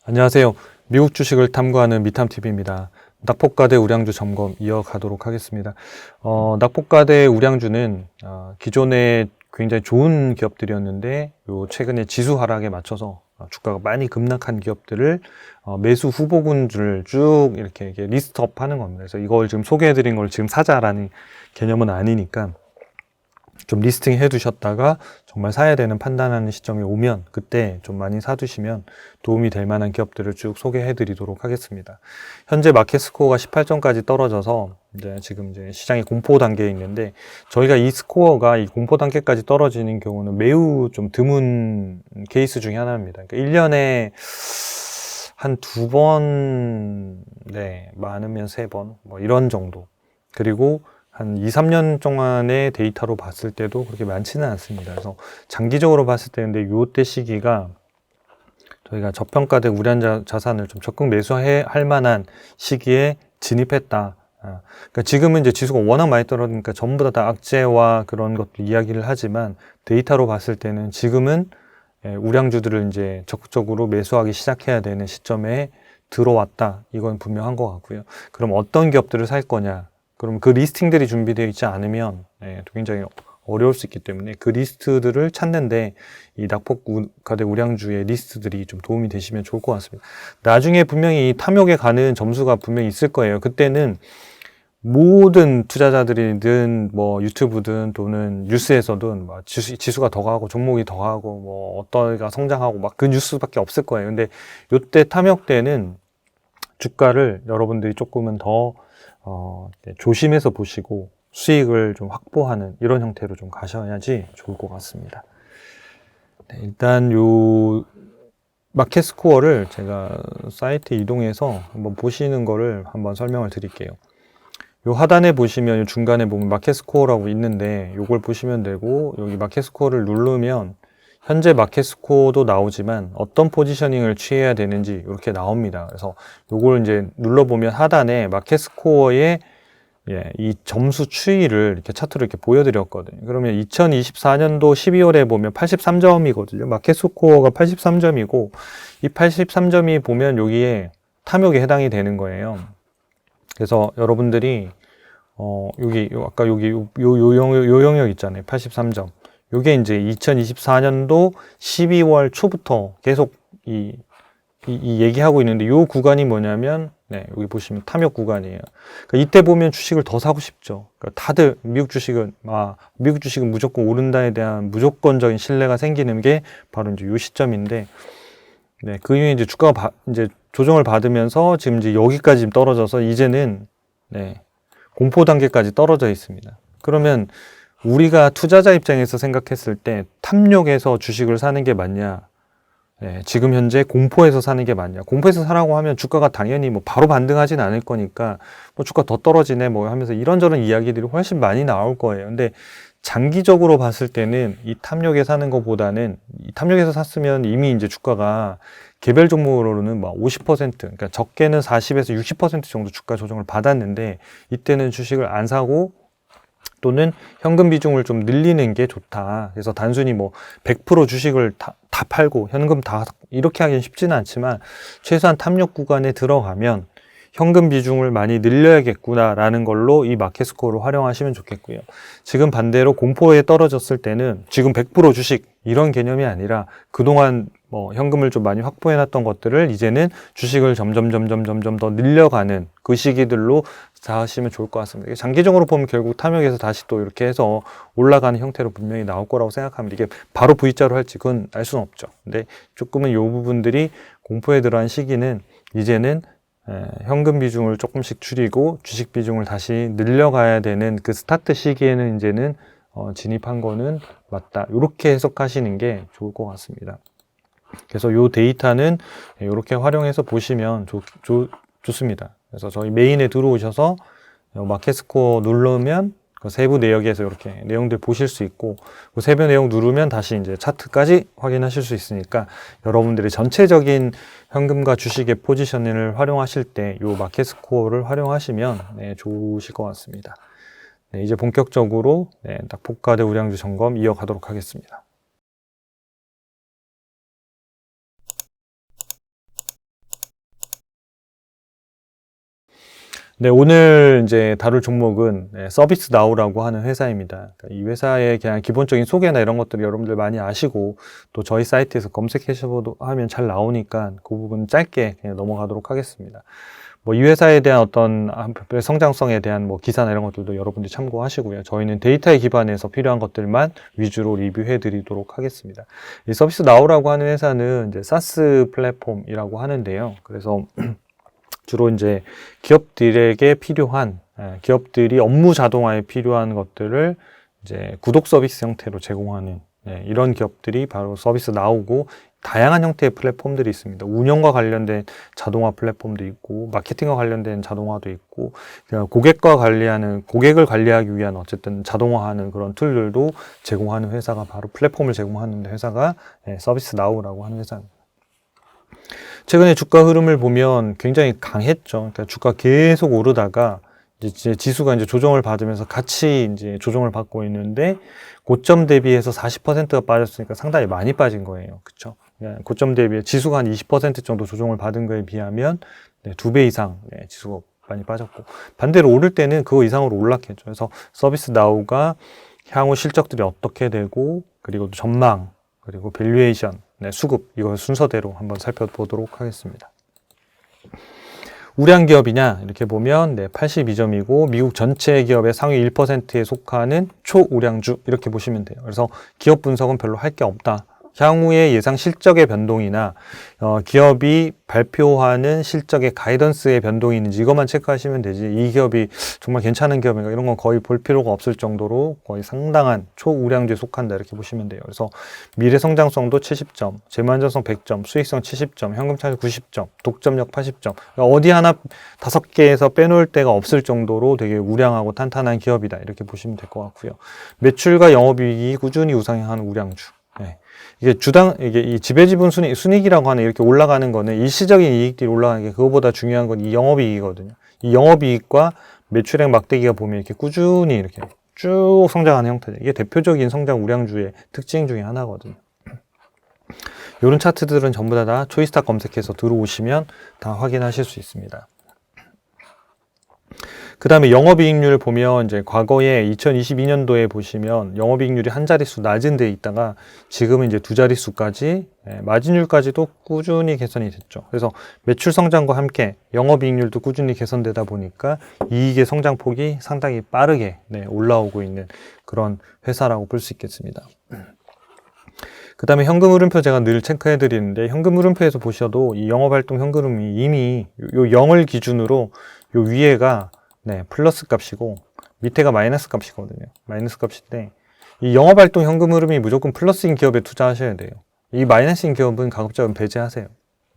안녕하세요. 미국 주식을 탐구하는 미탐TV입니다. 낙폭과대 우량주 점검 이어가도록 하겠습니다. 낙폭과대 우량주는 기존에 굉장히 좋은 기업들이었는데 최근에 지수 하락에 맞춰서 주가가 많이 급락한 기업들을 매수 후보군들을 쭉 이렇게 리스트업 하는 겁니다. 그래서 이걸 지금 소개해드린 걸 지금 사자라는 개념은 아니니까 좀 리스팅 해 두셨다가 정말 사야 되는 판단하는 시점이 오면 그때 좀 많이 사두시면 도움이 될 만한 기업들을 쭉 소개해 드리도록 하겠습니다. 현재 마켓 스코어가 18점까지 떨어져서 지금 시장이 공포 단계에 있는데, 저희가 이 스코어가 이 공포 단계까지 떨어지는 경우는 매우 좀 드문 케이스 중에 하나입니다. 그러니까 1년에 한 2번, 많으면 3번, 뭐 이런 정도. 그리고 한 2, 3년 동안의 데이터로 봤을 때도 그렇게 많지는 않습니다. 그래서 장기적으로 봤을 때인데 요때 시기가 저희가 저평가된 우량 자산을 좀 적극 매수할 만한 시기에 진입했다. 그러니까 지금은 이제 지수가 워낙 많이 떨어지니까 전부 다 악재와 그런 것도 이야기를 하지만, 데이터로 봤을 때는 지금은 우량주들을 이제 적극적으로 매수하기 시작해야 되는 시점에 들어왔다. 이건 분명한 것 같고요. 그럼 어떤 기업들을 살 거냐? 그럼 그 리스팅들이 준비되어 있지 않으면 굉장히 어려울 수 있기 때문에 그 리스트들을 찾는데 이 낙폭과대 우량주의 리스트들이 좀 도움이 되시면 좋을 것 같습니다. 나중에 분명히 탐욕에 가는 점수가 분명히 있을 거예요. 그때는 모든 투자자들이든 뭐 유튜브든 또는 뉴스에서든 막 지수가 더 가고 종목이 더 가고 뭐 어떠가 성장하고 막 그 뉴스밖에 없을 거예요. 근데 요때 탐욕 때는 주가를 여러분들이 조금은 더 조심해서 보시고 수익을 좀 확보하는 이런 형태로 좀 가셔야지 좋을 것 같습니다. 일단 요 마켓 스코어를 제가 사이트 이동해서 한번 보시는 거를 한번 설명을 드릴게요. 요 하단에 보시면 중간에 보면 마켓 스코어라고 있는데 요걸 보시면 되고, 여기 마켓 스코어를 누르면 현재 마켓 스코어도 나오지만 어떤 포지셔닝을 취해야 되는지 이렇게 나옵니다. 그래서 요걸 이제 눌러보면 하단에 마켓 스코어의 이 점수 추이를 이렇게 차트로 이렇게 보여드렸거든요. 그러면 2024년도 12월에 보면 83점이거든요. 마켓 스코어가 83점이고, 이 83점이 보면 여기에 탐욕에 해당이 되는 거예요. 그래서 여러분들이 아까 여기 요 영역 있잖아요. 83점. 요게 이제 2024년도 12월 초부터 계속 이 얘기하고 있는데, 요 구간이 뭐냐면 여기 보시면 탐욕 구간이에요. 그러니까 이때 보면 주식을 더 사고 싶죠. 그러니까 다들 미국 주식은 무조건 오른다에 대한 무조건적인 신뢰가 생기는 게 바로 이제 요 시점인데, 그 이후에 이제 주가가 이제 조정을 받으면서 지금 이제 여기까지 지금 떨어져서 이제는 공포 단계까지 떨어져 있습니다. 그러면 우리가 투자자 입장에서 생각했을 때 탐욕에서 주식을 사는 게 맞냐? 지금 현재 공포에서 사는 게 맞냐? 공포에서 사라고 하면 주가가 당연히 뭐 바로 반등하진 않을 거니까 뭐 주가 더 떨어지네 뭐 하면서 이런저런 이야기들이 훨씬 많이 나올 거예요. 근데 장기적으로 봤을 때는 이 탐욕에 사는 것보다는, 이 탐욕에서 샀으면 이미 이제 주가가 개별 종목으로는 막 50%, 그러니까 적게는 40에서 60% 정도 주가 조정을 받았는데, 이때는 주식을 안 사고 또는 현금 비중을 좀 늘리는 게 좋다. 그래서 단순히 뭐 100% 주식을 다 팔고 현금 다 이렇게 하기는 쉽지는 않지만, 최소한 탐욕 구간에 들어가면 현금 비중을 많이 늘려야겠구나라는 걸로 이 마켓 스코어를 활용하시면 좋겠고요. 지금 반대로 공포에 떨어졌을 때는 지금 100% 주식 이런 개념이 아니라 그동안 뭐 현금을 좀 많이 확보해 놨던 것들을 이제는 주식을 점점 더 늘려가는 그 시기들로 하시면 좋을 것 같습니다. 장기적으로 보면 결국 탐욕에서 다시 또 이렇게 해서 올라가는 형태로 분명히 나올 거라고 생각합니다. 이게 바로 V자로 할지 그건 알 수는 없죠. 근데 조금은 이 부분들이 공포에 들어간 시기는 이제는 현금 비중을 조금씩 줄이고 주식 비중을 다시 늘려가야 되는 그 스타트 시기에는 이제는 진입한 거는 맞다. 이렇게 해석하시는 게 좋을 것 같습니다. 그래서 이 데이터는 이렇게 활용해서 보시면 좋습니다. 그래서 저희 메인에 들어오셔서 마켓 스코어 누르면 그 세부 내역에서 이렇게 내용들 보실 수 있고, 그 세부 내용 누르면 다시 이제 차트까지 확인하실 수 있으니까 여러분들이 전체적인 현금과 주식의 포지셔닝을 활용하실 때 이 마켓 스코어를 활용하시면 좋으실 것 같습니다. 이제 본격적으로 낙폭과대 우량주 점검 이어가도록 하겠습니다. 네, 오늘 이제 다룰 종목은 서비스 나우라고 하는 회사입니다. 그러니까 이 회사의 그냥 기본적인 소개나 이런 것들이 여러분들 많이 아시고 또 저희 사이트에서 검색해서 하면 잘 나오니까 그 부분 짧게 그냥 넘어가도록 하겠습니다. 뭐 이 회사에 대한 어떤 성장성에 대한 뭐 기사나 이런 것들도 여러분들이 참고하시고요. 저희는 데이터에 기반해서 필요한 것들만 위주로 리뷰해 드리도록 하겠습니다. 이 서비스 나우라고 하는 회사는 이제 사스 플랫폼이라고 하는데요. 그래서 주로 이제 기업들에게 필요한, 기업들이 업무 자동화에 필요한 것들을 이제 구독 서비스 형태로 제공하는 이런 기업들이 바로 서비스 나우고, 다양한 형태의 플랫폼들이 있습니다. 운영과 관련된 자동화 플랫폼도 있고, 마케팅과 관련된 자동화도 있고, 고객을 관리하기 위한 어쨌든 자동화하는 그런 툴들도 제공하는 회사가 바로 플랫폼을 제공하는 회사가 서비스 나우라고 하는 회사입니다. 최근에 주가 흐름을 보면 굉장히 강했죠. 그러니까 주가 계속 오르다가 이제 지수가 이제 조정을 받으면서 같이 이제 조정을 받고 있는데, 고점 대비해서 40%가 빠졌으니까 상당히 많이 빠진 거예요. 그렇죠? 고점 대비해 지수가 한 20% 정도 조정을 받은 거에 비하면 2배 이상 지수가 많이 빠졌고, 반대로 오를 때는 그거 이상으로 올랐겠죠. 그래서 서비스 나우가 향후 실적들이 어떻게 되고, 그리고 전망, 그리고 밸류에이션, 수급, 이걸 순서대로 한번 살펴보도록 하겠습니다. 우량 기업이냐 이렇게 보면 82점이고 미국 전체 기업의 상위 1%에 속하는 초우량주 이렇게 보시면 돼요. 그래서 기업 분석은 별로 할 게 없다. 향후의 예상 실적의 변동이나 기업이 발표하는 실적의 가이던스의 변동이 있는지 이것만 체크하시면 되지, 이 기업이 정말 괜찮은 기업인가 이런 건 거의 볼 필요가 없을 정도로 거의 상당한 초우량주에 속한다 이렇게 보시면 돼요. 그래서 미래 성장성도 70점, 재무 안전성 100점, 수익성 70점, 현금 차익 90점, 독점력 80점. 그러니까 어디 하나 5개에서 빼놓을 데가 없을 정도로 되게 우량하고 탄탄한 기업이다 이렇게 보시면 될 것 같고요. 매출과 영업이익이 꾸준히 우상향하는 우량주. 이게 이 지배지분 순이익이라고 하는 이렇게 올라가는 거는 일시적인 이익들이 올라가는 게, 그거보다 중요한 건 이 영업이익이거든요. 이 영업이익과 매출액 막대기가 보면 이렇게 꾸준히 이렇게 쭉 성장하는 형태죠. 이게 대표적인 성장 우량주의 특징 중에 하나거든요. 이런 차트들은 전부 다 초이스타 검색해서 들어오시면 다 확인하실 수 있습니다. 그 다음에 영업이익률을 보면 이제 과거에 2022년도에 보시면 영업이익률이 한 자릿수 낮은 데에 있다가 지금은 이제 두 자릿수까지, 마진율까지도 꾸준히 개선이 됐죠. 그래서 매출 성장과 함께 영업이익률도 꾸준히 개선되다 보니까 이익의 성장폭이 상당히 빠르게 올라오고 있는 그런 회사라고 볼 수 있겠습니다. 그 다음에 현금 흐름표 제가 늘 체크해 드리는데, 현금 흐름표에서 보셔도 이 영업활동 현금 흐름이 이미 요 0을 기준으로 요 위에가 플러스 값이고 밑에가 마이너스 값이거든요. 마이너스 값인데, 이 영업활동 현금 흐름이 무조건 플러스인 기업에 투자하셔야 돼요. 이 마이너스인 기업은 가급적이면 배제하세요.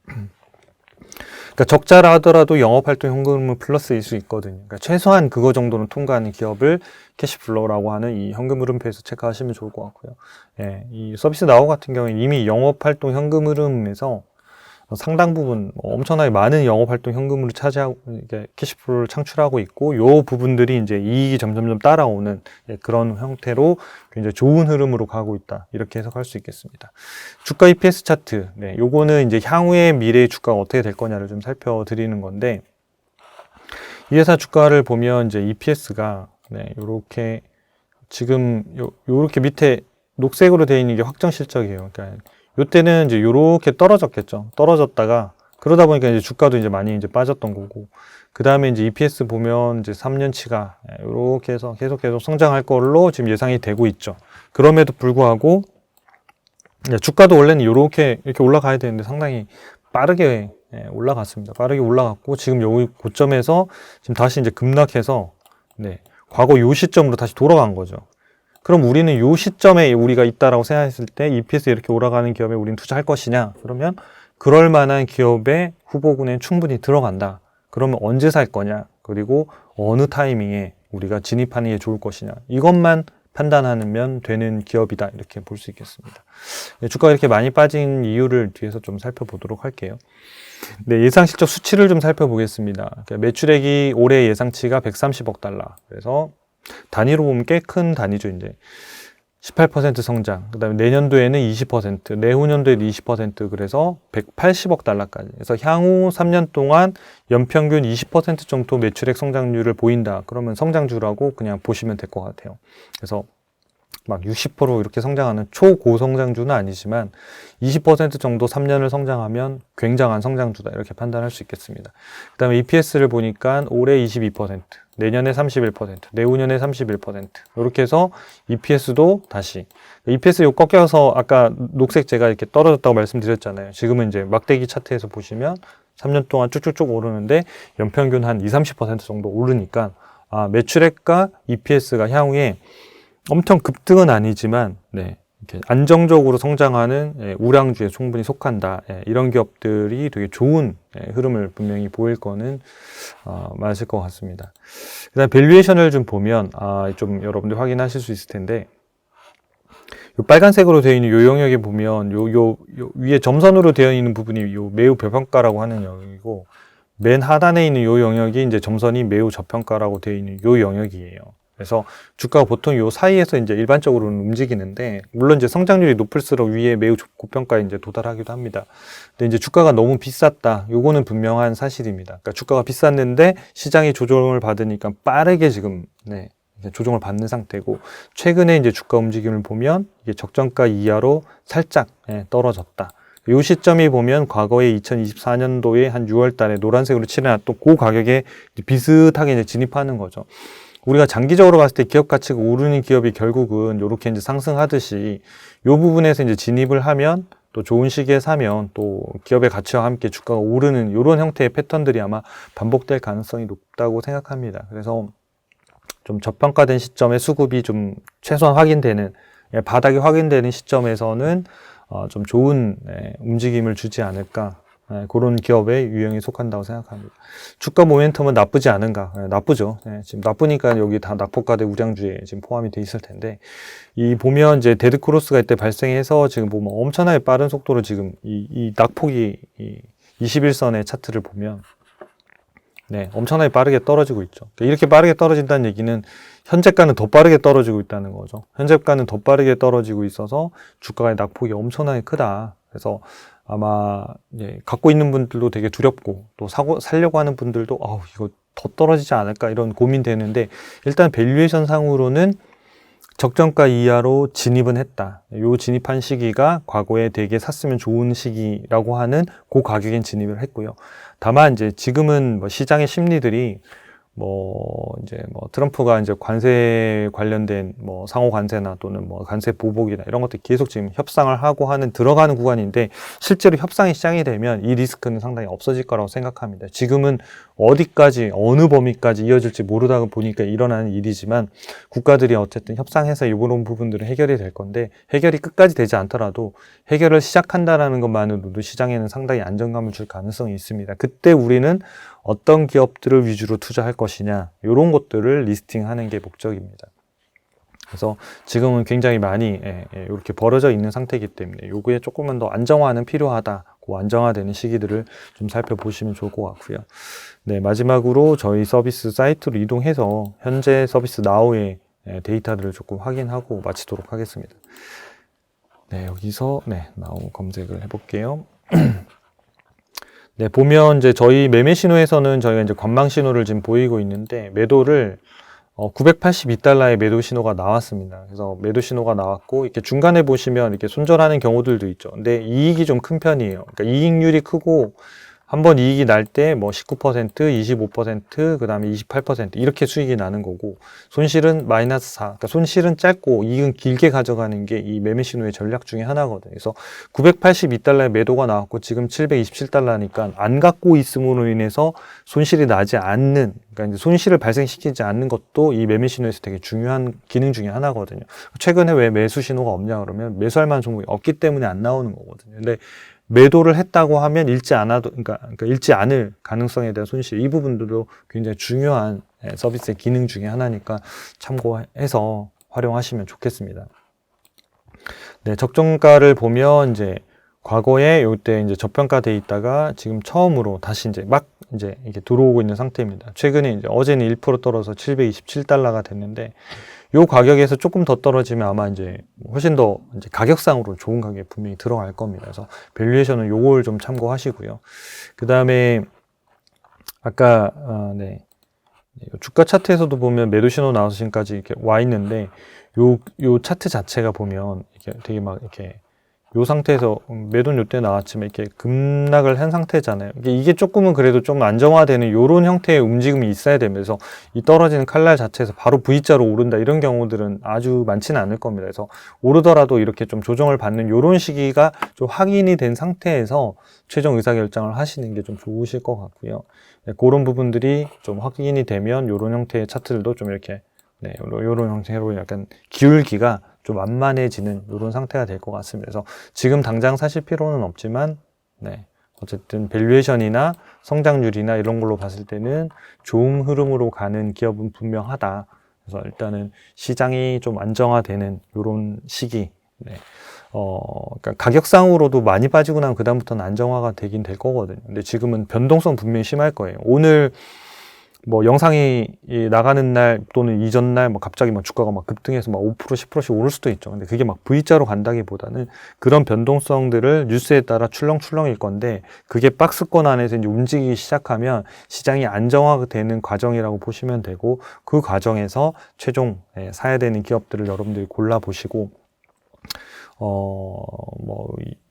그러니까 적자라 하더라도 영업활동 현금은 플러스일 수 있거든요. 그러니까 최소한 그거 정도는 통과하는 기업을 캐시플로우라고 하는 이 현금 흐름표에서 체크하시면 좋을 것 같고요. 이 서비스 나우 같은 경우는 이미 영업활동 현금 흐름에서 상당 부분 엄청나게 많은 영업활동 현금으로 차지하고 캐시플로우를 창출하고 있고, 요 부분들이 이제 이익이 점점점 따라오는 그런 형태로 굉장히 좋은 흐름으로 가고 있다 이렇게 해석할 수 있겠습니다. 주가 EPS 차트, 요거는 이제 향후의 미래의 주가가 어떻게 될 거냐를 좀 살펴드리는 건데, 이 회사 주가를 보면 이제 EPS가 요렇게 지금 요렇게 밑에 녹색으로 되어 있는 게 확정 실적이에요. 그러니까 요때는 이제 요렇게 떨어졌겠죠. 떨어졌다가 그러다 보니까 이제 주가도 이제 많이 이제 빠졌던 거고, 그 다음에 이제 EPS 보면 이제 3년치가 요렇게 해서 계속 성장할 걸로 지금 예상이 되고 있죠. 그럼에도 불구하고 주가도 원래는 이렇게 올라가야 되는데 상당히 빠르게 올라갔습니다. 빠르게 올라갔고, 지금 여기 고점에서 지금 다시 이제 급락해서 과거 요 시점으로 다시 돌아간 거죠. 그럼 우리는 이 시점에 우리가 있다라고 생각했을 때 EPS 이렇게 올라가는 기업에 우리는 투자할 것이냐? 그러면 그럴 만한 기업의 후보군에 충분히 들어간다. 그러면 언제 살 거냐? 그리고 어느 타이밍에 우리가 진입하는 게 좋을 것이냐? 이것만 판단하면 되는 기업이다 이렇게 볼 수 있겠습니다. 주가가 이렇게 많이 빠진 이유를 뒤에서 좀 살펴보도록 할게요. 예상 실적 수치를 좀 살펴보겠습니다. 매출액이 올해 예상치가 130억 달러. 그래서 단위로 보면 꽤 큰 단위죠. 이제 18% 성장, 그 다음에 내년도에는 20%, 내후년도에도 20%, 그래서 180억 달러까지. 그래서 향후 3년 동안 연평균 20% 정도 매출액 성장률을 보인다. 그러면 성장주라고 그냥 보시면 될 것 같아요. 그래서 막 60% 이렇게 성장하는 초고성장주는 아니지만 20% 정도 3년을 성장하면 굉장한 성장주다. 이렇게 판단할 수 있겠습니다. 그 다음에 EPS를 보니까 올해 22%, 내년에 31%, 내후년에 31%. 이렇게 해서 EPS도 다시. EPS 요 꺾여서 아까 녹색 제가 이렇게 떨어졌다고 말씀드렸잖아요. 지금은 이제 막대기 차트에서 보시면 3년 동안 쭉쭉쭉 오르는데 연평균 한 20-30% 정도 오르니까 매출액과 EPS가 향후에 엄청 급등은 아니지만 이렇게 안정적으로 성장하는 우량주에 충분히 속한다. 이런 기업들이 되게 좋은 흐름을 분명히 보일 거는 맞을 것 같습니다. 그다음 밸류에이션을 좀 보면 좀 여러분들 확인하실 수 있을 텐데 요 빨간색으로 되어 있는 요 영역에 보면 요 위에 점선으로 되어 있는 부분이 요 매우 저평가라고 하는 영역이고 맨 하단에 있는 요 영역이 이제 점선이 매우 저평가라고 되어 있는 요 영역이에요. 그래서 주가가 보통 요 사이에서 이제 일반적으로는 움직이는데, 물론 이제 성장률이 높을수록 위에 매우 고평가에 이제 도달하기도 합니다. 근데 이제 주가가 너무 비쌌다. 요거는 분명한 사실입니다. 그러니까 주가가 비쌌는데 시장이 조정을 받으니까 빠르게 지금, 조정을 받는 상태고, 최근에 이제 주가 움직임을 보면 이게 적정가 이하로 살짝 떨어졌다. 요 시점이 보면 과거에 2024년도에 한 6월 달에 노란색으로 칠해놨던 그 가격에 비슷하게 이제 진입하는 거죠. 우리가 장기적으로 봤을 때 기업 가치가 오르는 기업이 결국은 이렇게 이제 상승하듯이 이 부분에서 이제 진입을 하면 또 좋은 시기에 사면 또 기업의 가치와 함께 주가가 오르는 이런 형태의 패턴들이 아마 반복될 가능성이 높다고 생각합니다. 그래서 좀 저평가된 시점에 수급이 좀 최소한 확인되는, 바닥이 확인되는 시점에서는 좀 좋은 움직임을 주지 않을까. 그런 기업의 유형에 속한다고 생각합니다. 주가 모멘텀은 나쁘지 않은가? 나쁘죠. 지금 나쁘니까 여기 다 낙폭과대 우량주에 지금 포함이 돼 있을 텐데, 이 보면 이제 데드 크로스가 이때 발생해서 지금 보면 엄청나게 빠른 속도로 지금 이 낙폭이 이 21선의 차트를 보면 엄청나게 빠르게 떨어지고 있죠. 이렇게 빠르게 떨어진다는 얘기는 현재가는 더 빠르게 떨어지고 있다는 거죠. 현재가는 더 빠르게 떨어지고 있어서 주가의 낙폭이 엄청나게 크다. 그래서 아마 갖고 있는 분들도 되게 두렵고 또 살려고 하는 분들도 이거 더 떨어지지 않을까 이런 고민되는데, 일단 밸류에이션 상으로는 적정가 이하로 진입은 했다. 요 진입한 시기가 과거에 되게 샀으면 좋은 시기라고 하는 그 가격엔 진입을 했고요. 다만 이제 지금은 시장의 심리들이 트럼프가 이제 관세 관련된 상호 관세나 또는 관세 보복이나 이런 것들 계속 지금 협상을 하고 하는 들어가는 구간인데, 실제로 협상이 시작이 되면 이 리스크는 상당히 없어질 거라고 생각합니다. 지금은 어디까지, 어느 범위까지 이어질지 모르다 보니까 일어나는 일이지만, 국가들이 어쨌든 협상해서 이런 부분들은 해결이 될 건데, 해결이 끝까지 되지 않더라도 해결을 시작한다라는 것만으로도 시장에는 상당히 안정감을 줄 가능성이 있습니다. 그때 우리는 어떤 기업들을 위주로 투자할 것이냐, 이런 것들을 리스팅하는 게 목적입니다. 그래서 지금은 굉장히 많이 이렇게 벌어져 있는 상태이기 때문에 요거에 조금은 더 안정화는 필요하다. 그 안정화되는 시기들을 좀 살펴보시면 좋을 것 같고요. 마지막으로 저희 서비스 사이트로 이동해서 현재 서비스 나우의 데이터들을 조금 확인하고 마치도록 하겠습니다. 여기서 나우 검색을 해볼게요. 보면 이제 저희 매매 신호에서는 저희가 이제 관망 신호를 지금 보이고 있는데, 매도를 982달러의 매도 신호가 나왔습니다. 그래서 매도 신호가 나왔고, 이렇게 중간에 보시면 이렇게 손절하는 경우들도 있죠. 근데 이익이 좀 큰 편이에요. 그러니까 이익률이 크고, 한번 이익이 날 때 19%, 25%, 그 다음에 28% 이렇게 수익이 나는 거고, 손실은 마이너스 4. 그러니까 손실은 짧고 이익은 길게 가져가는 게 이 매매 신호의 전략 중에 하나거든요. 그래서 982달러의 매도가 나왔고 지금 727달러니까 안 갖고 있음으로 인해서 손실이 나지 않는, 그러니까 이제 손실을 발생시키지 않는 것도 이 매매 신호에서 되게 중요한 기능 중에 하나거든요. 최근에 왜 매수 신호가 없냐 그러면 매수할 만한 종목이 없기 때문에 안 나오는 거거든요. 근데 매도를 했다고 하면 잃지 않을 가능성에 대한 손실, 이 부분들도 굉장히 중요한 서비스의 기능 중에 하나니까 참고해서 활용하시면 좋겠습니다. 적정가를 보면 이제 과거에 요때 이제 저평가돼 있다가 지금 처음으로 다시 이제 이렇게 들어오고 있는 상태입니다. 최근에 이제 어제는 1% 떨어서 727달러가 됐는데, 요 가격에서 조금 더 떨어지면 아마 이제 훨씬 더 이제 가격상으로 좋은 가격에 분명히 들어갈 겁니다. 그래서 밸류에이션은 요걸 좀 참고하시고요. 그 다음에 아까 네. 주가 차트에서도 보면 매도 신호 나와서 지금까지 이렇게 와 있는데 요 차트 자체가 보면 이렇게 되게 막 이렇게 요 상태에서 매도는 요때 나왔지만 이렇게 급락을 한 상태잖아요. 이게 조금은 그래도 좀 안정화되는 요런 형태의 움직임이 있어야 되면서 이 떨어지는 칼날 자체에서 바로 V자로 오른다 이런 경우들은 아주 많지는 않을 겁니다. 그래서 오르더라도 이렇게 좀 조정을 받는 요런 시기가 좀 확인이 된 상태에서 최종 의사결정을 하시는 게 좀 좋으실 것 같고요. 네, 그런 부분들이 좀 확인이 되면 요런 형태의 차트들도 좀 이렇게 네, 요런 형태로 약간 기울기가 좀 완만해지는 이런 상태가 될 것 같습니다. 그래서 지금 당장 사실 필요는 없지만, 네, 어쨌든 밸류에이션이나 성장률이나 이런 걸로 봤을 때는 좋은 흐름으로 가는 기업은 분명하다. 그래서 일단은 시장이 좀 안정화되는 이런 시기, 네. 그러니까 가격상으로도 많이 빠지고 나면 그다음부터는 안정화가 되긴 될 거거든요. 근데 지금은 변동성 분명히 심할 거예요. 오늘 뭐 영상이 나가는 날 또는 이전 날 뭐 갑자기 막 주가가 막 급등해서 막 5% 10%씩 오를 수도 있죠. 근데 그게 막 V자로 간다기보다는 그런 변동성들을 뉴스에 따라 출렁출렁일 건데 그게 박스권 안에서 이제 움직이기 시작하면 시장이 안정화되는 과정이라고 보시면 되고 그 과정에서 최종 사야 되는 기업들을 여러분들이 골라보시고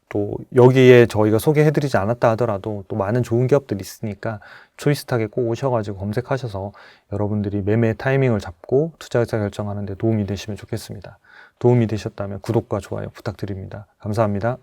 또 여기에 저희가 소개해드리지 않았다 하더라도 또 많은 좋은 기업들이 있으니까 초이스탁에 꼭 오셔가지고 검색하셔서 여러분들이 매매 타이밍을 잡고 투자 의사 결정하는 데 도움이 되시면 좋겠습니다. 도움이 되셨다면 구독과 좋아요 부탁드립니다. 감사합니다.